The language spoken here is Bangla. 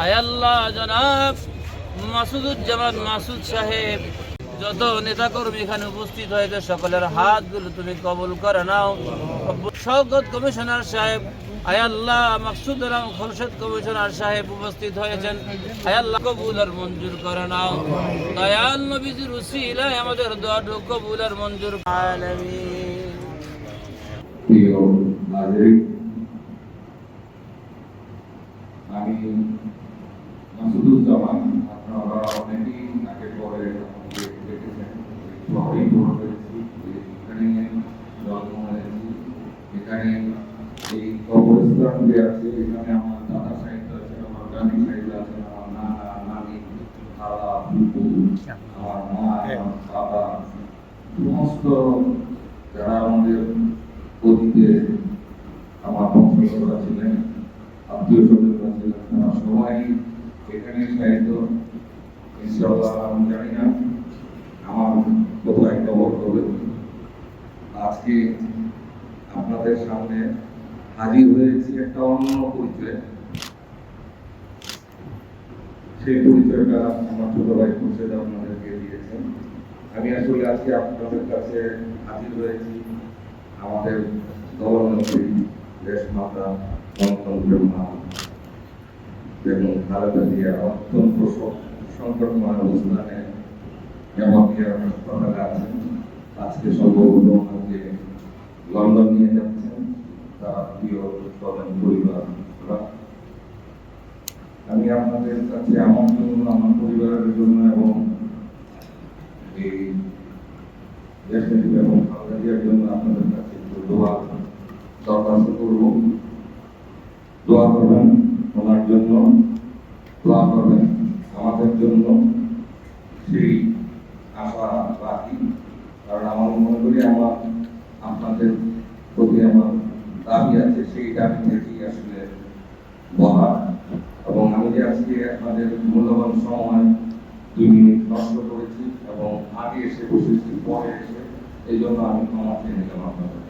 আয় আল্লাহ, জনাব মাসুদুজ্জামান মাসুদ সাহেব, যত নেতাকর্মী এখানে উপস্থিত হয়েছে সকলের হাতগুলো তুমি কবুল করে নাও। শওকত কমিশনার সাহেব, আয় আল্লাহ, মাকসুদ আলম খোরশেদ কমিশনার সাহেব উপস্থিত হয়েছেন, আয় আল্লাহ কবুল আর মঞ্জুর করে নাও। দয়াল নবীজির উসিলায় আমাদের দোয়াটুকু কবুল আর মঞ্জুর আলামিন। প্রিয় নাগরিক, আমি মাসুদুজ্জামান, আপনারা অনেকেই আগে পরে দেখেছেন, শহরেই বড় হয়েছি, এখানে জন্ম হয়েছি, এখানে এই কবরস্থানটি আছে, এখানে আমার দাদা সাহিত্য আছে, আমার দাদি সাহিত্য আছে, আমার নানা নানি খালা ফুপু, আমার মা, আমার বাবা, সমস্ত যারা আমাদের অতীতে আমার বংশধররা ছিলেন, আত্মীয় স্বজনরা ছিলেন, তারা সবাই এখানে সাহিত্য। ইনশাআল্লাহ আমি জানি না আমার কোথায় কবর হবে। আজকে আপনাদের সামনে হাজির হয়েছি একটা অন্য পরিচয়। সেই পরিচয়টা আমার ছোট ভাই খুরশেদ আপনাদেরকে দিয়েছেন। আমি আসলে আজকে আপনাদের কাছে হাজির হয়েছি আমাদের দলনেত্রী, দেশমাতা, গণতন্ত্রের মা বেগম খালেদা জিয়া অত্যন্ত সংকটময় অবস্থানে জামাতিয়া হাসপাতালে আছেন। আজকে সম্ভবত ওনাকে লন্ডন নিয়ে যাচ্ছেন তার প্রিয় স্বজন পরিবার। আমি আপনাদের কাছে আমার জন্য, আমার পরিবারের জন্য এবং এই দেশনেত্রী বেগম খালেদা জিয়ার জন্য আপনাদের কাছে একটু দোয়া দরখাস্ত করব। দোয়া করবেন ওনার জন্য, দোয়া করবেন আমাদের জন্য, সেই আশা রাখি। কারণ আমার মনে করি আমার আপনাদের প্রতি আমার দাবি আছে, সেই দাবি থেকেই আসলে বলা। এবং আমি যে আজকে আপনাদের মূল্যবান সময় 2 মিনিট নষ্ট করেছি এবং আগে এসে বসেছি, পরে এসে, এই জন্য আমি ক্ষমা চেয়ে নিলাম আপনাদের।